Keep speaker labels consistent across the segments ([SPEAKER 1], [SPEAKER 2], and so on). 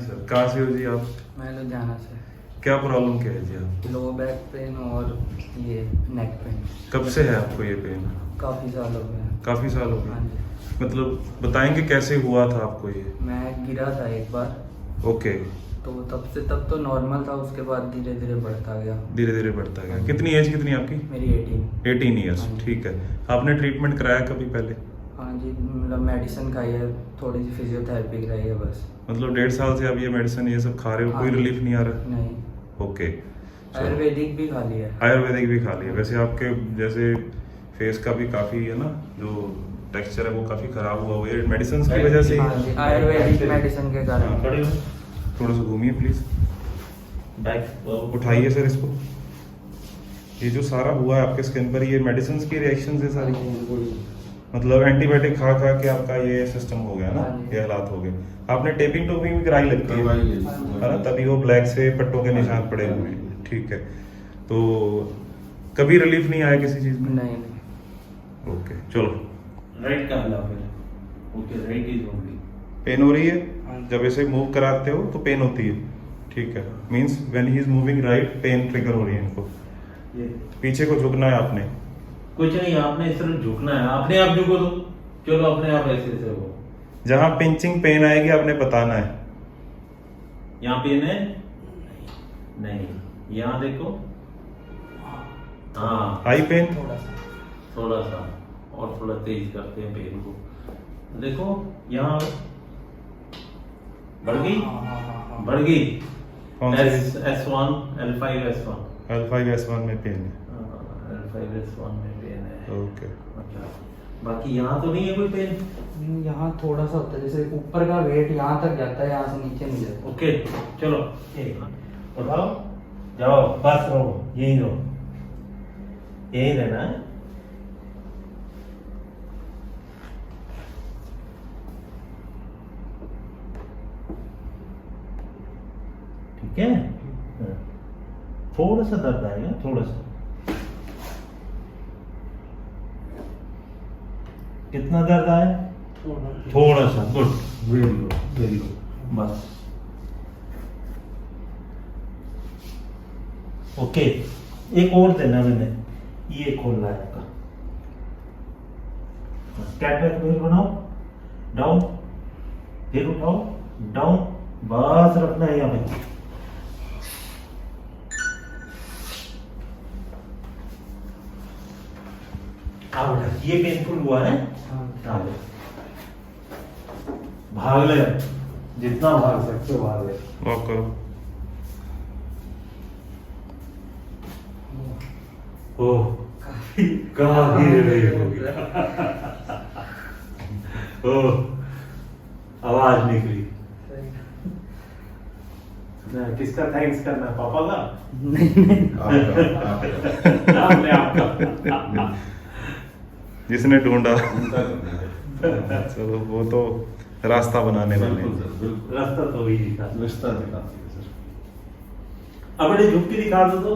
[SPEAKER 1] Sir, कहाँ से हो जी आप?
[SPEAKER 2] मैं लुधियाना से।
[SPEAKER 1] क्या प्रॉब्लम क्या है जी आप?
[SPEAKER 2] लो बैक पेन और ये नेक पेन।
[SPEAKER 1] कब से है आपको ये पेन?
[SPEAKER 2] काफ़ी साल हो गए हैं।
[SPEAKER 1] काफ़ी साल हो
[SPEAKER 2] हाँ
[SPEAKER 1] गए।
[SPEAKER 2] जी।
[SPEAKER 1] मतलब बताएंगे कैसे हुआ था आपको ये?
[SPEAKER 2] मैं गिरा था एक बार,
[SPEAKER 1] ओके।
[SPEAKER 2] तो तब तो नॉर्मल था, उसके बाद धीरे धीरे बढ़ता गया।
[SPEAKER 1] धीरे धीरे बढ़ता गया। कितनी एज कितनी आपकी?
[SPEAKER 2] मेरी 18।
[SPEAKER 1] 18 ईयर्स।
[SPEAKER 2] हाँ जी।
[SPEAKER 1] ठीक है। आपने ट्रीटमेंट कराया कभी पहले?
[SPEAKER 2] हाँ जी, मतलब मेडिसिन खाई है, थोड़ी सी फिजियोथेरेपी कराई है बस।
[SPEAKER 1] मतलब 1.5 साल से आप ये मेडिसिन ये सब खा रहे हो,
[SPEAKER 2] हाँ
[SPEAKER 1] कोई
[SPEAKER 2] जी।
[SPEAKER 1] रिलीफ नहीं आ रहा?
[SPEAKER 2] नहीं।
[SPEAKER 1] ओके।
[SPEAKER 2] आयुर्वेदिक भी खा लिया है।
[SPEAKER 1] आयुर्वेदिक भी खा लिया। वैसे आपके जैसे फेस का भी काफ़ी है ना, जो टेक्सचर है वो काफ़ी ख़राब हुआ हुआ है मेडिसिन की वजह से ही।
[SPEAKER 2] हाँ जी, आयुर्वेदिक मेडिसिन के कारण।
[SPEAKER 1] खड़े हो, थोड़ा सा घूमिए प्लीज़।
[SPEAKER 3] बैक
[SPEAKER 1] उठाइए सर इसको। ये जो सारा हुआ है आपके स्किन पर, ये मेडिसिन की रिएक्शन है सारी? मतलब एंटीबायोटिक खा खा के आपका ये सिस्टम हो गया ना,
[SPEAKER 2] हाँ जी।
[SPEAKER 1] ये हालात हो गए। आपने टेपिंग टोपिंग भी कराई लगती है ना, तभी वो ब्लैक से पट्टों के निशान पड़े हुए हैं। ठीक है। तो कभी रिलीफ नहीं आया किसी चीज़ में?
[SPEAKER 2] नहीं नहीं।
[SPEAKER 1] ओके चलो।
[SPEAKER 3] राइट का हला फिर okay right is only
[SPEAKER 1] pen हो रही है?
[SPEAKER 2] हाँ।
[SPEAKER 1] जब ऐसे मूव कराते हो तो पेन होती है। ठीक है। Means when he is moving right, pen trigger हो रही है इनको।
[SPEAKER 3] ये
[SPEAKER 1] पीछे को झुकना है आपने।
[SPEAKER 3] कुछ नहीं, आपने इस तरह झुकना है, अपने आप झुको तो चलो अपने आप ऐसे ऐसे हो।
[SPEAKER 1] जहां पिंचिंग पेन आएगी आपने बताना है।
[SPEAKER 3] यहाँ पेन है नहीं, यहाँ देखो। हाँ
[SPEAKER 1] आई पेन?
[SPEAKER 2] थोड़ा सा।
[SPEAKER 3] थोड़ा सा और थोड़ा तेज करते हैं पेन को। देखो यहाँ बढ़ गई,
[SPEAKER 2] हाँ।
[SPEAKER 3] बढ़ गई।
[SPEAKER 1] कौन सी?
[SPEAKER 3] S1 L5S1
[SPEAKER 1] L5S1 में पेन है।
[SPEAKER 3] L5S1 में पेन है।
[SPEAKER 1] ओके।
[SPEAKER 3] मतलब बाकी यहाँ तो नहीं है कोई पेन।
[SPEAKER 2] यहाँ थोड़ा सा होता है, जैसे ऊपर का वेट यहाँ तक जाता है, यहाँ से नीचे नहीं जाता।
[SPEAKER 3] ओके चलो उठाओ, जाओ, बस रहो, यही रहो, यही रहना है। ठीक है। थोड़ा सा दर्द आएगा, थोड़ा सा। कितना दर्द आया? थोड़ा सा। Good, very good, very good. बस ओके। एक और देना मैंने, ये खोलना है आपका। कैट बैक व्हील बनाओ, डाउन, फिर उठाओ, डाउन, बस रखना है यहाँ पे। आओ बेटा, ये पेनफुल हुआ है? हाँ। भाग ले, जितना भाग सकते हो भाग ले।
[SPEAKER 1] लॉक करो।
[SPEAKER 3] ओह कहाँ गिर रही होगी। ओह आवाज निकली। ना, किसका थैंक्स करना है, पापा का? आपने आपका
[SPEAKER 1] जिसने ढूंढा। चलो वो तो रास्ता बनाने वाले हैं।
[SPEAKER 3] रास्ता तो वही दिखा।
[SPEAKER 4] रिश्ता दिखाती है सर।
[SPEAKER 3] अब बेटे झुक के दिखा दो, तो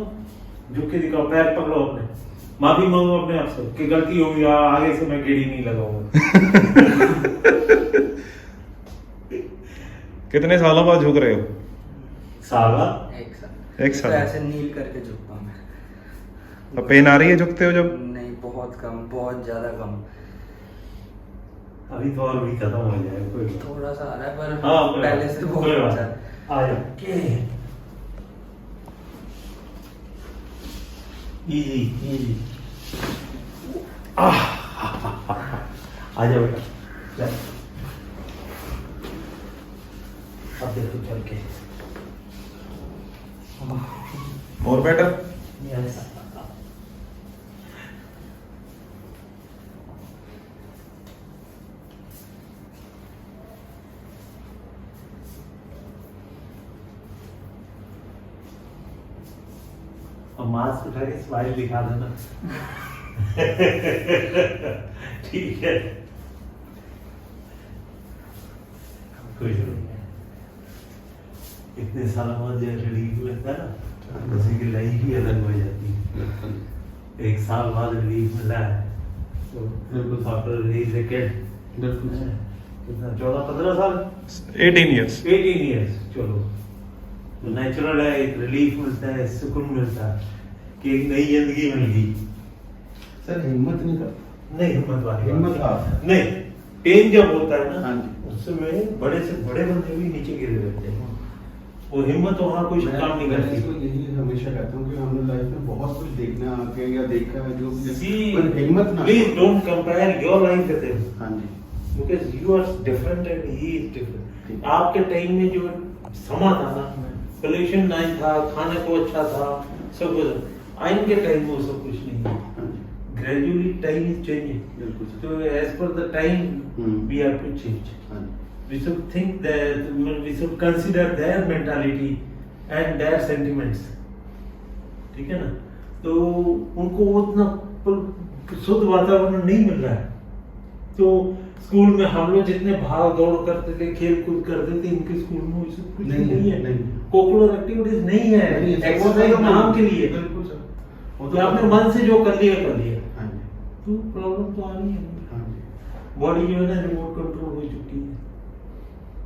[SPEAKER 3] झुक के दिखाओ, पैर पकड़ो अपने, माफी मांगो अपने आप से कि गलती होगी, आगे से मैं गेड़ी नहीं लगाऊंगा।
[SPEAKER 1] कितने सालों बाद झुक रहे हो?
[SPEAKER 3] साला
[SPEAKER 1] एक साल।
[SPEAKER 2] तो ऐसे नील करके झुकता हूँ मैं।
[SPEAKER 1] अब पेन आ रही है झुकते हो जब?
[SPEAKER 2] नहीं, बहुत कम, बहुत ज्यादा कम।
[SPEAKER 3] अभी तो और भी खत्म हो जाएगा, कोई बात
[SPEAKER 2] थोड़ा सा आ रहा है, पर
[SPEAKER 3] नहीं। हाँ
[SPEAKER 2] पहले से बहुत
[SPEAKER 3] कोई बात
[SPEAKER 2] अच्छा है।
[SPEAKER 3] नहीं। आ जाओ, इजी इजी। आ जाओ बेटा, ले। अब देखो चल के।
[SPEAKER 1] और बेटर?
[SPEAKER 3] यस। और मास्क उठा के स्माइल दिखा देना। ठीक है, कुछ नहीं है। इतने सालों बाद जो रिलीफ मिलता है ना, उसी की लाइफ ही अलग हो जाती है। एक साल बाद रिलीफ मिला है, तो बिल्कुल आफ्टर रिलीज ए किड,
[SPEAKER 4] बिल्कुल सर।
[SPEAKER 3] कितना 14-15 साल
[SPEAKER 1] 18 years
[SPEAKER 3] 18 ईयर्स। चलो तो नेचुरल है, एक रिलीफ मिलता है, सुकून मिलता है कि एक नई जिंदगी मिल गई।
[SPEAKER 4] सर हिम्मत नहीं करता।
[SPEAKER 3] नहीं हिम्मत वाली
[SPEAKER 4] हिम्मत
[SPEAKER 3] बात
[SPEAKER 4] हार।
[SPEAKER 3] नहीं, पेन जब होता है ना
[SPEAKER 4] हाँ जी।
[SPEAKER 3] उसमें बड़े से बड़े बंदे भी नीचे गिरे रहते हैं। वो हिम्मत वहाँ कुछ काम नहीं
[SPEAKER 4] मैं
[SPEAKER 3] करती।
[SPEAKER 4] इसको यही हमेशा कहता हूँ कि हमने लाइफ में बहुत कुछ देखना आके या देखा है जो भी
[SPEAKER 3] See,
[SPEAKER 4] है, पर हिम्मत ना
[SPEAKER 3] please don't compare your life with him
[SPEAKER 4] हाँ जी
[SPEAKER 3] because you are different and he is different.
[SPEAKER 4] ठीक।
[SPEAKER 3] आपके टाइम में जो समा था ना, पोल्यूशन नहीं था, खाने को अच्छा था, सब कुछ। आइन के टाइम में वो सब कुछ नहीं है।
[SPEAKER 4] हाँ जी
[SPEAKER 3] Gradually time is changing.
[SPEAKER 4] बिल्कुल sir.
[SPEAKER 3] So as per the time we have to change.
[SPEAKER 4] हाँ जी
[SPEAKER 3] We should think that we should consider their mentality and their sentiments. ठीक है ना? तो उनको उतना शुद्ध वातावरण नहीं मिल रहा है। तो स्कूल में हम लोग जितने भाग दौड़ करते थे, खेल कूद करते थे, इनके स्कूल में वैसे कुछ नहीं है।
[SPEAKER 4] नहीं।
[SPEAKER 3] कोकुलर एक्टिविटीज नहीं है,
[SPEAKER 4] नहीं है, सर, वो
[SPEAKER 3] एक्सरसाइज
[SPEAKER 4] तो
[SPEAKER 3] नाम के लिए।
[SPEAKER 4] बिल्कुल सर। वो
[SPEAKER 3] तो आपने मन से जो कर लिया कर लिया।
[SPEAKER 4] हाँ जी
[SPEAKER 3] तो प्रॉब्लम तो आ रही है।
[SPEAKER 4] हाँ जी
[SPEAKER 3] बॉडी जो है ना रिमोट कंट्रोल हो चुकी है।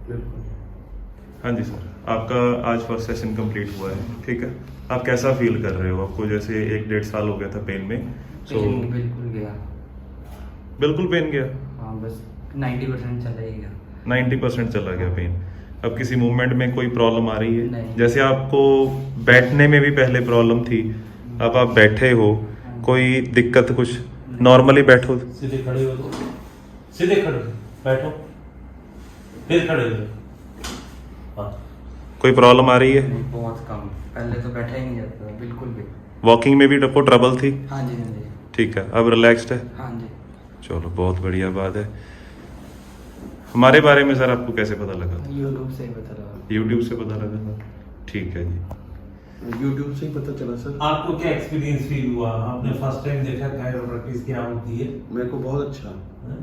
[SPEAKER 4] बिल्कुल।
[SPEAKER 1] हाँ जी सर, आपका आज फर्स्ट सेशन कंप्लीट हुआ है, ठीक है। आप कैसा फील कर रहे हो? आपको जैसे 1-1.5 साल हो गया था पेन में, तो
[SPEAKER 2] पेन बिल्कुल गया।
[SPEAKER 1] बिल्कुल पेन गया?
[SPEAKER 2] हाँ बस 90% चला ही गया।
[SPEAKER 1] 90% चला गया पेन। अब किसी मूवमेंट में कोई प्रॉब्लम आ रही है?
[SPEAKER 2] नहीं।
[SPEAKER 1] जैसे आपको बैठने में भी पहले प्रॉब्लम थी, अब आप बैठे हो, कोई दिक्कत कुछ? नॉर्मली बैठो,
[SPEAKER 3] सीधे खड़े हो तो सीधे खड़े हो, बैठो फिर खड़े हो। हाँ
[SPEAKER 1] कोई प्रॉब्लम आ रही है?
[SPEAKER 2] नहीं, बहुत कम। पहले तो बैठा ही नहीं जाता था बिल्कुल भी।
[SPEAKER 1] वॉकिंग में भी आपको ट्रबल थी?
[SPEAKER 2] हाँ जी हाँ जी
[SPEAKER 1] ठीक है, अब रिलैक्स्ड है?
[SPEAKER 2] हाँ जी।
[SPEAKER 1] चलो बहुत बढ़िया बात है। हमारे बारे में सर आपको कैसे पता लगा?
[SPEAKER 2] यूट्यूब से ही पता लगा।
[SPEAKER 1] यूट्यूब से पता लगा था, ठीक है जी।
[SPEAKER 4] यूट्यूब से ही पता चला सर।
[SPEAKER 3] आपको क्या एक्सपीरियंस फील हुआ? आपने फर्स्ट टाइम देखा काइरोप्रैक्टिस क्या होती है?
[SPEAKER 4] मेरे को बहुत अच्छा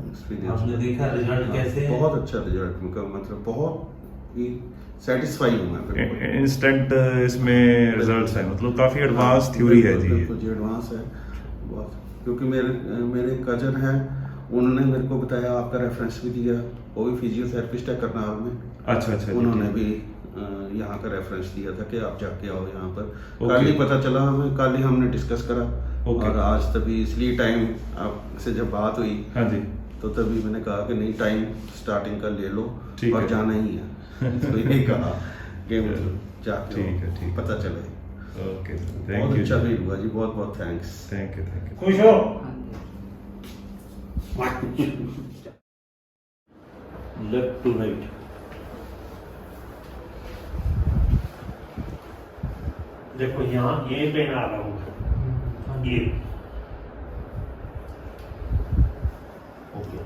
[SPEAKER 4] एक्सपीरियंस।
[SPEAKER 3] आपने देखा रिजल्ट कैसे है?
[SPEAKER 4] बहुत अच्छा रिजल्ट उनका, मतलब बहुत ही सेटिस्फाई हूँ मैं बिल्कुल।
[SPEAKER 1] इंस्टेंट इसमें रिजल्ट्स हैं, मतलब काफी एडवांस थ्योरी है जी।
[SPEAKER 4] बिल्कुल जी एडवांस है बहुत, क्योंकि मेरे कजन है, उन्होंने मेरे को बताया, आपका रेफरेंस भी दिया, वो भी फिजियोथेरेपिस्ट है करनाल में।
[SPEAKER 1] अच्छा अच्छा जी,
[SPEAKER 4] उन्होंने
[SPEAKER 1] ठीक।
[SPEAKER 4] भी यहाँ का रेफरेंस दिया था कि आप जाके आओ यहाँ पर।
[SPEAKER 1] ओके।
[SPEAKER 4] कल ही पता चला हमें, कल ही हमने डिस्कस करा।
[SPEAKER 1] ओके।
[SPEAKER 4] और आज तभी इसलिए टाइम आपसे जब बात हुई
[SPEAKER 1] हाँ जी,
[SPEAKER 4] तो तभी मैंने कहा कि नहीं, टाइम स्टार्टिंग का ले लो
[SPEAKER 1] ठीक
[SPEAKER 4] और
[SPEAKER 1] है।
[SPEAKER 4] जाना ही है। तो यही कहा कि मतलब जाके
[SPEAKER 1] ठीक है, ठीक है।
[SPEAKER 4] पता चले।
[SPEAKER 1] ओके सर,
[SPEAKER 4] बहुत
[SPEAKER 1] थैंक यू।
[SPEAKER 4] अच्छा फील हुआ जी, बहुत बहुत थैंक्स।
[SPEAKER 1] Thank you.
[SPEAKER 3] खुश हो?
[SPEAKER 2] हाँ जी।
[SPEAKER 3] Left to right. देखो यहाँ ये पेन आ रहा हूँ, ये ओके।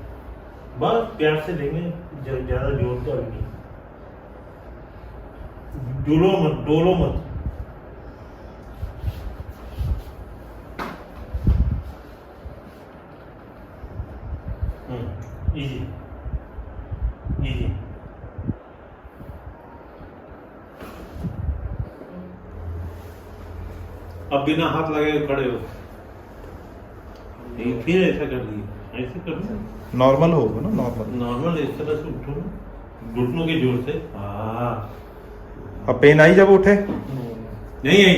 [SPEAKER 3] बस प्यार से लेंगे, ज्यादा जोर तो अभी नहीं। डोलो मत। Easy easy. अब बिना हाथ लगाए खड़े हो, फिर ऐसा कर दिए, ऐसे कर दिए।
[SPEAKER 1] नॉर्मल होगा ना, नॉर्मल।
[SPEAKER 3] नॉर्मल इस तरह से उठो ना, घुटनों के जोर से।
[SPEAKER 1] अब पेन आई जब उठे?
[SPEAKER 3] नहीं आई,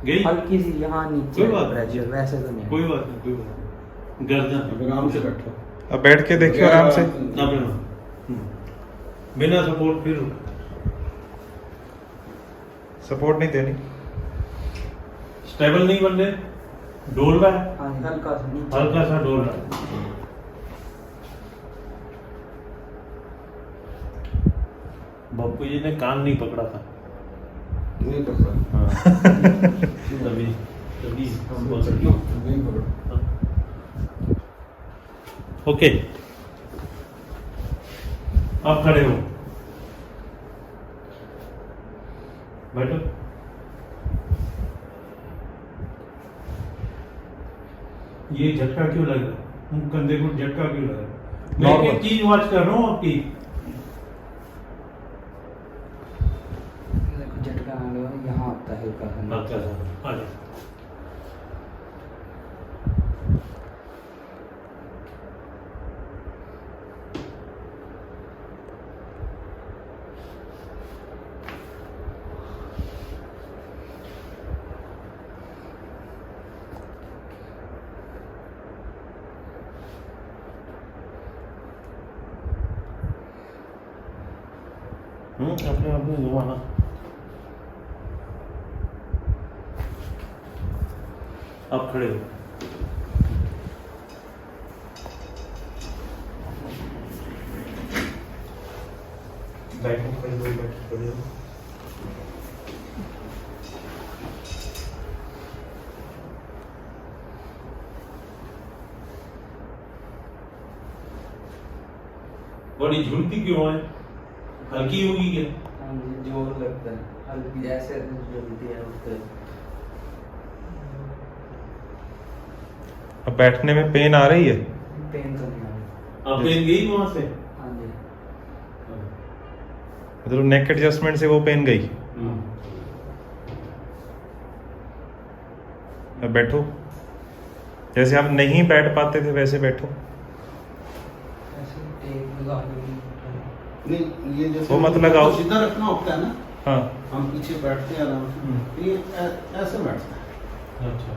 [SPEAKER 3] गई।
[SPEAKER 2] हल्की सी यहाँ नीचे
[SPEAKER 3] कोई बात
[SPEAKER 2] प्रेशर, वैसे तो नहीं।
[SPEAKER 3] कोई बात नहीं, कोई बात नहीं। गर्दन
[SPEAKER 4] आराम से बैठो।
[SPEAKER 1] अब बैठ के देखिए आराम से।
[SPEAKER 3] ना बिना सपोर्ट, फिर
[SPEAKER 1] सपोर्ट नहीं देनी।
[SPEAKER 3] स्टेबल नहीं बन रहे, डोल रहा है,
[SPEAKER 2] हाँ हल्का सा नीचे।
[SPEAKER 3] हल्का सा डोल रहा है। बापू जी ने कान नहीं पकड़ा था।
[SPEAKER 4] नहीं पकड़ा।
[SPEAKER 3] हाँ। तभी तभी
[SPEAKER 4] नहीं पकड़ा।
[SPEAKER 3] ओके, आप खड़े हो, बैठो। ये झटका क्यों लग रहा है? कंधे को झटका क्यों लग रहा है? मैं
[SPEAKER 1] Normal।
[SPEAKER 3] एक चीज वॉच कर रहा हूँ आपकी।
[SPEAKER 2] देखो झटका आ गया, यहाँ आता है हल्का सा।
[SPEAKER 3] अच्छा सा, आ जाओ। अपने आप में घुमाना। आप खड़े हो।
[SPEAKER 1] बैठने के लिए बैठ खड़े हो।
[SPEAKER 3] बड़ी झुलती क्यों है? हल्की होगी क्या?
[SPEAKER 2] हाँ जी, जोर लगता है हल्की, ऐसे जलती है उस पे।
[SPEAKER 1] अब बैठने में पेन आ रही है?
[SPEAKER 2] पेन तो नहीं आ रही।
[SPEAKER 3] आप पेन गई वहां से?
[SPEAKER 2] हाँ जी।
[SPEAKER 1] मतलब नेक एडजस्टमेंट से वो पेन गई। अब बैठो, जैसे आप नहीं बैठ पाते थे वैसे बैठो।
[SPEAKER 2] ऐसे टेप लगा के
[SPEAKER 4] नहीं, ये जैसे
[SPEAKER 1] वो मत लगाओ।
[SPEAKER 4] सीधा रखना होता है ना,
[SPEAKER 1] हाँ
[SPEAKER 4] हम पीछे बैठते हैं आराम से, ये ऐसे बैठता है।
[SPEAKER 3] अच्छा,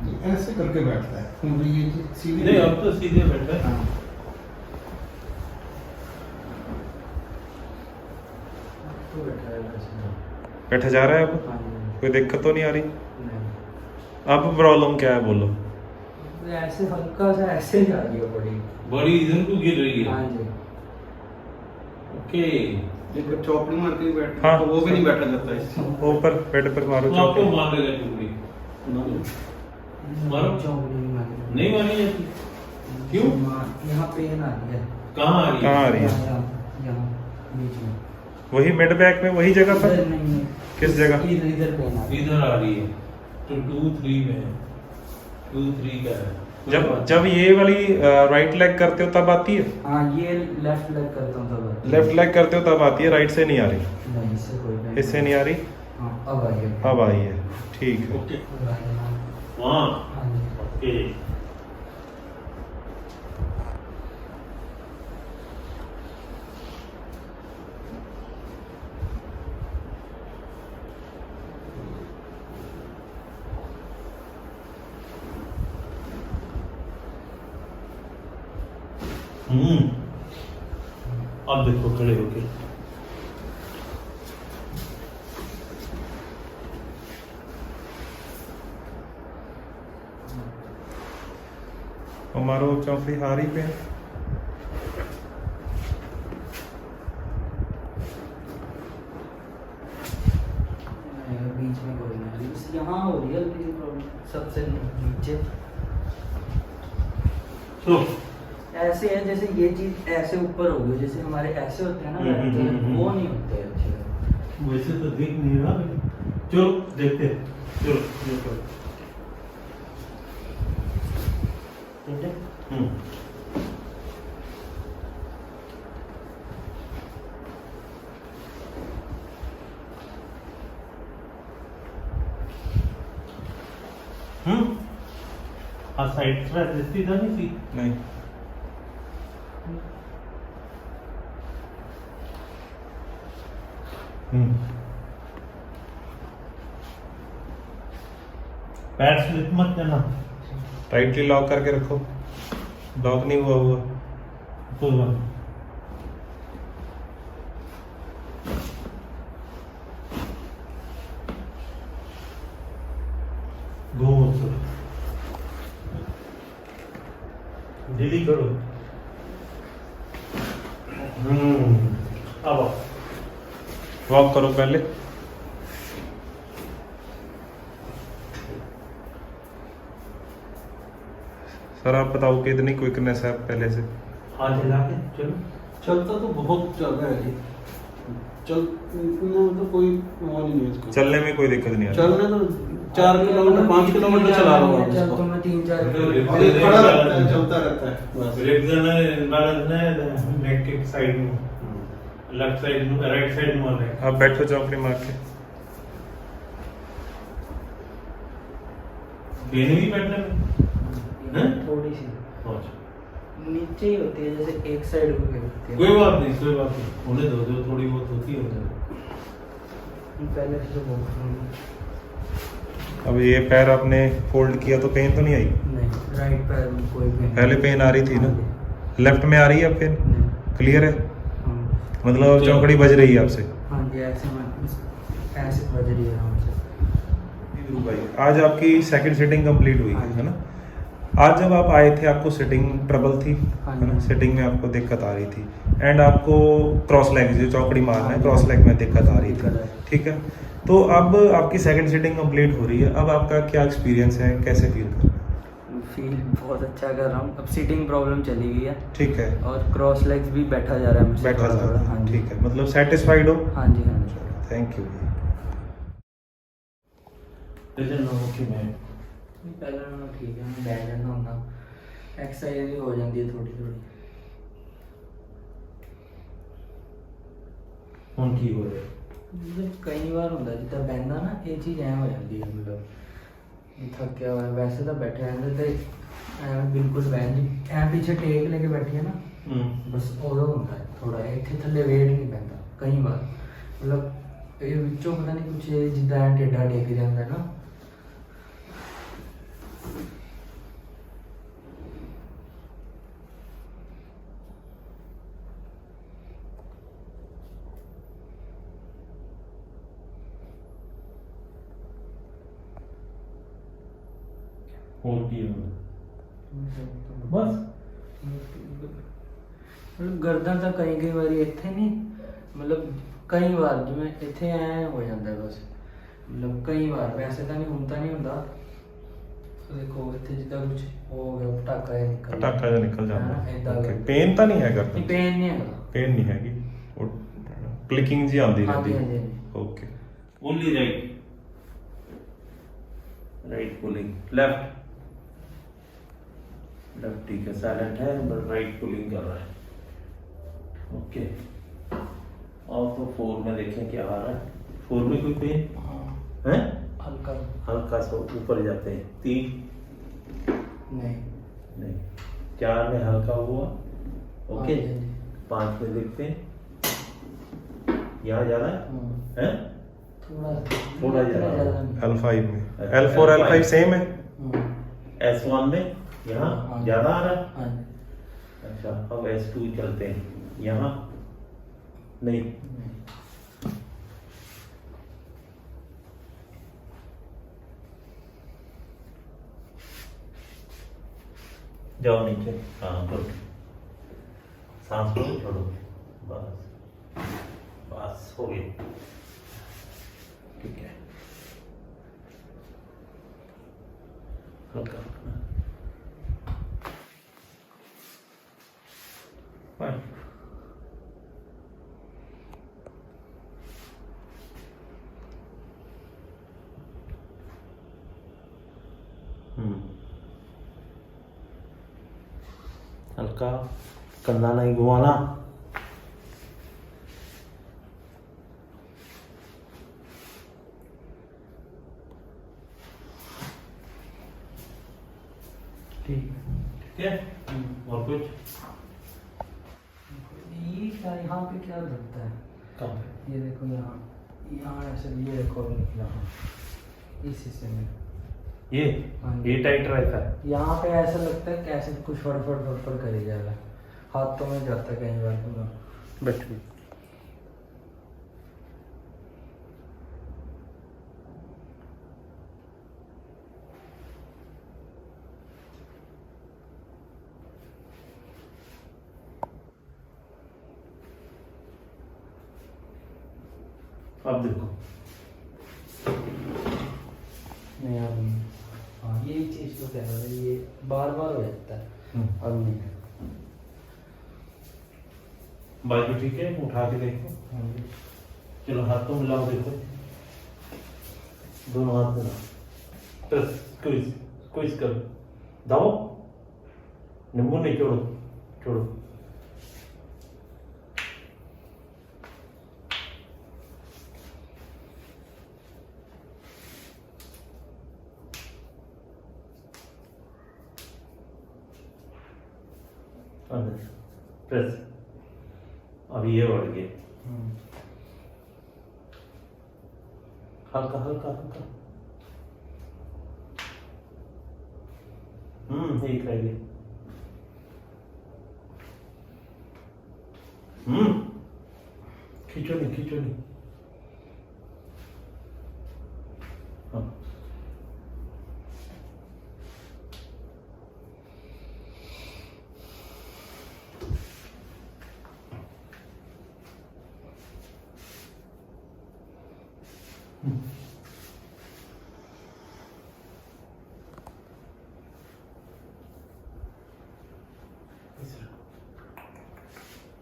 [SPEAKER 4] ये ऐसे करके बैठता है, क्योंकि ये सीधी
[SPEAKER 3] नहीं अब तो सीधे बैठा है।
[SPEAKER 4] हाँ।
[SPEAKER 2] तो बैठा है वैसे।
[SPEAKER 1] बैठा जा रहा है अब?
[SPEAKER 2] हाँ जी।
[SPEAKER 1] कोई दिक्कत तो नहीं आ रही?
[SPEAKER 2] नहीं,
[SPEAKER 1] अब प्रॉब्लम क्या है बोलो?
[SPEAKER 2] ऐसे हल्का सा ऐसे जा रही है बॉडी।
[SPEAKER 3] बड़ी इधर को गिर रही है।
[SPEAKER 2] हाँ जी।
[SPEAKER 3] ओके,
[SPEAKER 4] एक चौपड़ी मार के बैठते
[SPEAKER 1] हाँ।
[SPEAKER 4] तो वो भी नहीं बैठा जाता इससे।
[SPEAKER 1] ऊपर बेड पर मारो
[SPEAKER 3] तो आपको
[SPEAKER 1] चौकी।
[SPEAKER 3] मार देगा टुकड़ी। मारो।
[SPEAKER 2] चौकड़ी नहीं मारी।
[SPEAKER 3] नहीं मानी जाती? क्यों?
[SPEAKER 2] यहाँ पेन आ रही है।
[SPEAKER 3] कहाँ आ रही
[SPEAKER 1] कहाँ आ
[SPEAKER 3] है?
[SPEAKER 1] रही है?
[SPEAKER 2] यहाँ बीच में।
[SPEAKER 1] वही मिड बैक में वही जगह पर?
[SPEAKER 2] इधर नहीं है।
[SPEAKER 1] किस जगह?
[SPEAKER 2] इधर पेन आ रही है।
[SPEAKER 3] इधर आ रही है तो 2-3 में है। 2-3 का है।
[SPEAKER 1] जब ये वाली राइट लेग करते हो तब आती है?
[SPEAKER 2] हाँ, ये लेफ्ट लेग करता हूँ तब आती है।
[SPEAKER 1] लेफ्ट लेग करते हो तब आती है, राइट से नहीं आ रही?
[SPEAKER 2] नहीं, इससे कोई पेन
[SPEAKER 1] इससे नहीं आ रही?
[SPEAKER 2] हाँ, अब आई है।
[SPEAKER 1] अब आई है, ठीक है।
[SPEAKER 3] ओके,
[SPEAKER 2] अब आई है, हाँ।
[SPEAKER 3] वहाँ
[SPEAKER 2] हाँ जी।
[SPEAKER 3] ओके। अब देखो खड़े होके।
[SPEAKER 1] और मारो चौकड़ी हारी पे।
[SPEAKER 2] नहीं, बीच में कोई नहीं आ रही, बस यहाँ हो रही है हल्की सी प्रॉब्लम, सबसे नीचे।
[SPEAKER 3] तो
[SPEAKER 2] ऐसे है जैसे ये चीज ऐसे ऊपर हो गई, जैसे हमारे ऐसे होते हैं ना बैठते, वो नहीं होते अच्छे।
[SPEAKER 3] वैसे तो दिख नहीं रहा, चलो देखते हैं। चलो देखो। ठीक है। हाँ, साइड स्ट्रेच सीधा नहीं थी।
[SPEAKER 1] नहीं,
[SPEAKER 3] पैर स्लिप मत करना।
[SPEAKER 1] टाइटली लॉक करके रखो, लॉक नहीं हुआ हुआ।
[SPEAKER 3] कोई बात नहीं। घूमो सर, ढीली करो। अब आओ।
[SPEAKER 1] वॉक करो पहले। सर आप बताओ कितनी क्विकनेस है पहले से?
[SPEAKER 3] हाथ हिला के चलो।
[SPEAKER 4] चलता तो बहुत चल रहा है जी, चल मतलब कोई वो नहीं है इसको।
[SPEAKER 1] चलने में कोई दिक्कत नहीं आ रही?
[SPEAKER 4] चलने तो 4 किलोमीटर 5 किलोमीटर चला रहा हूँ
[SPEAKER 2] चल तो मैं 3-4
[SPEAKER 4] और ये खड़ा रहता है, चलता रहता है बस।
[SPEAKER 3] ब्रेक देना बैलेंस है नेक के साइड में, लेफ्ट साइड में, राइट साइड में है।
[SPEAKER 1] आप बैठो चौकड़ी मार के।
[SPEAKER 3] बेने भी बैठने में हैं?
[SPEAKER 2] थोड़ी सी
[SPEAKER 3] अच्छा,
[SPEAKER 2] नीचे ही होती है, जैसे एक साइड को गिरती है।
[SPEAKER 3] कोई बात नहीं, कोई बात नहीं, होने दो, जो थोड़ी बहुत होती है होने दो।
[SPEAKER 2] पहले से बहुत
[SPEAKER 1] अब ये पैर आपने फोल्ड किया तो पेन तो नहीं आई?
[SPEAKER 2] नहीं, राइट पैर में कोई पेन
[SPEAKER 1] पहले पेन आ रही थी ना? लेफ्ट में आ रही है अब पेन?
[SPEAKER 2] नहीं।
[SPEAKER 1] क्लियर है?
[SPEAKER 2] हाँ।
[SPEAKER 1] मतलब
[SPEAKER 3] चलो।
[SPEAKER 1] चौकड़ी बज रही है आपसे।
[SPEAKER 2] हाँ जी, ऐसे बज रही है आराम से।
[SPEAKER 1] ध्रुव भाई, आज आपकी सेकंड सिटिंग कंप्लीट हुई
[SPEAKER 2] हाँ
[SPEAKER 1] है
[SPEAKER 2] जी।
[SPEAKER 1] ना? आज जब आप आए थे आपको सिटिंग ट्रबल थी,
[SPEAKER 2] हाँ
[SPEAKER 1] है ना?
[SPEAKER 2] जी।
[SPEAKER 1] सिटिंग में आपको दिक्कत आ रही थी एंड आपको क्रॉस लेग जो चौकड़ी मारना
[SPEAKER 2] हाँ
[SPEAKER 1] है
[SPEAKER 2] जी।
[SPEAKER 1] क्रॉस लेग में दिक्कत आ रही
[SPEAKER 2] दिक्कत आ
[SPEAKER 1] थी,
[SPEAKER 2] रही।
[SPEAKER 1] ठीक है। तो अब आपकी सेकंड सिटिंग कंप्लीट हो रही है, अब आपका क्या एक्सपीरियंस है, कैसे फील कर रहे हैं?
[SPEAKER 2] फील बहुत अच्छा कर रहा हूँ। अब सीटिंग प्रॉब्लम चली गई है
[SPEAKER 1] ठीक है,
[SPEAKER 2] और क्रॉस लेग्स भी बैठा जा रहा है मुझसे
[SPEAKER 1] बैठा जा
[SPEAKER 2] थोड़ा।
[SPEAKER 1] रहा
[SPEAKER 2] हाँ
[SPEAKER 1] है,
[SPEAKER 2] जी।
[SPEAKER 1] ठीक है, मतलब सेटिस्फाइड हो?
[SPEAKER 2] हाँ जी, हाँ जी।
[SPEAKER 1] Thank you.
[SPEAKER 3] ਪਹਿਲਾਂ ਨਾਲੋਂ ਕਿਵੇਂ
[SPEAKER 2] ਪਹਿਲਾਂ ਨਾਲੋਂ ਠੀਕ ਹੈ, ਮੈਂ ਬੈਠ ਜਾਂਦਾ ਹੁੰਦਾ, ਐਕਸਰਸਾਈਜ਼ ਵੀ ਹੋ ਜਾਂਦੀ ਹੈ ਥੋੜੀ ਥੋੜੀ।
[SPEAKER 3] ਹੁਣ ਕੀ ਹੋ ਰਿਹਾ?
[SPEAKER 2] ਮਤਲਬ ਕਈ ਵਾਰ ਹੁੰਦਾ ਜਿੱਦਾਂ ਬਹਿੰਦਾ ਨਾ, ਇਹ ਚੀਜ਼ ਐਂ ਹੋ ਜਾਂਦੀ ਹੈ, ਮਤਲਬ ਵੀ ਥੱਕਿਆ ਹੋਇਆ ਵੈਸੇ ਤਾਂ ਬੈਠਿਆ ਰਹਿੰਦਾ ਤੇ ਐਵੇਂ ਬਿਲਕੁਲ ਬਹਿ ਨਹੀਂ, ਐਂ ਪਿੱਛੇ ਟੇਕ ਲੈ ਕੇ ਬੈਠੀਏ ਨਾ, ਬਸ ਉਦੋਂ ਹੁੰਦਾ ਹੈ ਥੋੜਾ ਇੱਥੇ ਥੱਲੇ ਵੇਟ ਨਹੀਂ ਪੈਂਦਾ ਕਈ ਵਾਰ, ਮਤਲਬ ਇਹ ਵਿੱਚੋਂ ਪਤਾ ਨਹੀਂ ਕੁਛ ਇਹ ਜਿੱਦਾਂ ਐਂ ਟੇਢਾ ਟੇਕ ਜਾਂਦਾ ਨਾ।
[SPEAKER 3] ਹੋਰ ਕੀ ਹੁੰਦਾ? ਬਸ
[SPEAKER 2] ਮਤਲਬ ਗਰਦਨ ਤਾਂ ਕਈ ਵਾਰੀ ਇੱਥੇ ਨਹੀਂ, ਮਤਲਬ ਕਈ ਵਾਰ ਜਿਵੇਂ ਇੱਥੇ ਐ ਹੋ ਜਾਂਦਾ ਹੈ ਬਸ, ਮਤਲਬ ਕਈ ਵਾਰ, ਵੈਸੇ ਤਾਂ ਨਹੀਂ ਹੁਣ ਤਾਂ ਨਹੀਂ ਹੁੰਦਾ। ਦੇਖੋ ਇੱਥੇ ਜਿੱਦਾਂ ਕੁਝ ਹੋ ਗਿਆ, ਪਟਾਕਾ ਜਿਹਾ ਨਿਕਲ
[SPEAKER 1] ਪਟਾਕਾ ਜਿਹਾ ਨਿਕਲ
[SPEAKER 2] ਹਾਂ,
[SPEAKER 1] ਜਾਂਦਾ,
[SPEAKER 2] ਏਦਾਂ
[SPEAKER 1] ਓਕੇ।
[SPEAKER 2] ਲੱਗਦਾ।
[SPEAKER 1] ਪੇਨ ਤਾਂ ਨਹੀਂ ਹੈ ਕਰਦਾ?
[SPEAKER 2] ਨਹੀਂ ਪੇਨ ਨਹੀਂ ਹੈਗਾ।
[SPEAKER 1] ਪੇਨ ਨਹੀਂ ਹੈਗੀ, ਉਹ ਕਲਿਕਿੰਗ ਜੀ ਆਉਂਦੀ
[SPEAKER 2] ਹਾਂਜੀ,
[SPEAKER 1] ਰਹਿੰਦੀ
[SPEAKER 2] ਹਾਂਜੀ,
[SPEAKER 1] ਹੈ, okay.
[SPEAKER 3] Only right, right pulling, left left ठीक है, साइलेंट है बट राइट पुलिंग कर रहा है। ओके, और तो 4 में देखें क्या आ रहा है। 4 में कोई पेन है?
[SPEAKER 2] हल्का
[SPEAKER 3] हल्का सा ऊपर जाते हैं। 3
[SPEAKER 2] नहीं
[SPEAKER 3] नहीं, 4 में हल्का हुआ। ओके,
[SPEAKER 2] हाँ जी,
[SPEAKER 3] 5 में देखते हैं, यहाँ जा रहा है, है? थोड़ा ज़्यादा।
[SPEAKER 1] L5 में, L4 L5 सेम है?
[SPEAKER 3] S1 में यहाँ
[SPEAKER 2] हाँ।
[SPEAKER 3] ज्यादा आ रहा है।
[SPEAKER 2] हाँ
[SPEAKER 3] अच्छा, अब S2 चलते हैं, यहाँ नहीं। जाओ नीचे, हाँ गुड, सांस लो, छोड़ो, बस बस हो गई, ठीक है। हल्का फाइन। हल्का, कंधा नहीं घुमाना।
[SPEAKER 2] ठीक
[SPEAKER 3] ठीक है, और कुछ?
[SPEAKER 2] ये क्या यहाँ पे क्या लगता है?
[SPEAKER 3] कम
[SPEAKER 2] ये देखो यहाँ, यहाँ ऐसे, ये देखो यहाँ इस हिस्से में
[SPEAKER 3] ये
[SPEAKER 2] हाँ।
[SPEAKER 3] ये टाइट रहता है।
[SPEAKER 2] यहाँ पे ऐसा लगता है कैसे कुछ फड़फड़ फड़फड़ कर ही जा रहा है, हाथों में जाता है कई बार पूरा।
[SPEAKER 3] बैठिए, अब देखो,
[SPEAKER 2] नहीं अब नहीं। हाँ यही चीज़ तो कह रहा है, ये बार बार हो जाता है, अब नहीं।
[SPEAKER 3] बाजू ठीक है, उठा के देखो।
[SPEAKER 2] हाँ जी।
[SPEAKER 3] चलो हाथ तो मिलाओ, देखो दोनों हाथ मिलाओ, प्रेस, स्क्वीज स्क्वीज करो, दबाओ, नींबू नहीं, छोड़ो छोड़ो, प्रेस। अब ये बढ़ गया, हल्का हल्का हल्का, एक रह गया, खींचो नहीं हाँ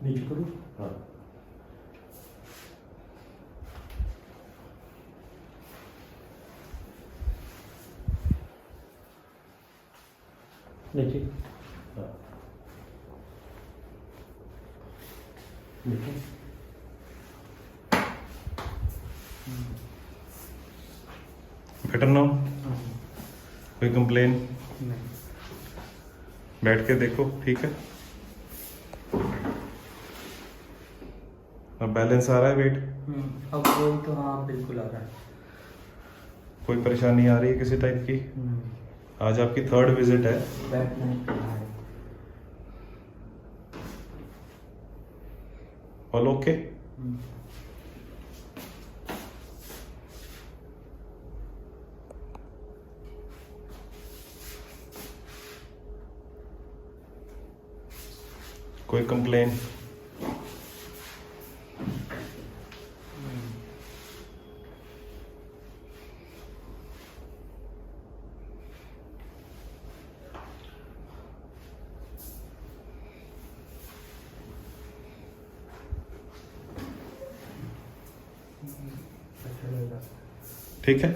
[SPEAKER 3] नीचे करो हाँ नीचे हाँ नीचे
[SPEAKER 1] बेटर नाउ, कोई कंप्लेन?
[SPEAKER 2] नहीं।
[SPEAKER 1] बैठ के देखो, ठीक है। अब बैलेंस आ रहा है वेट?
[SPEAKER 2] अब वो तो हाँ बिल्कुल आ रहा है।
[SPEAKER 1] कोई परेशानी आ रही है किसी टाइप की? आज आपकी 3rd विजिट है।
[SPEAKER 2] बैठना नहीं करना है।
[SPEAKER 1] All okay? कोई कंप्लेन?
[SPEAKER 2] अच्छा लगा।
[SPEAKER 1] ठीक है।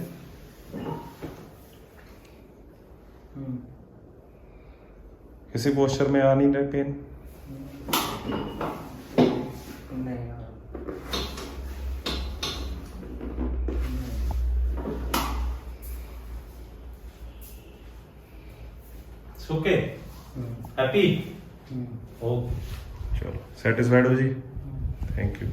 [SPEAKER 1] किसी पोस्चर में आ नहीं रहे पेन?
[SPEAKER 2] नहीं यार।
[SPEAKER 3] ओके हैप्पी
[SPEAKER 1] चलो, सेटिस्फाइड हो जी? Thank you.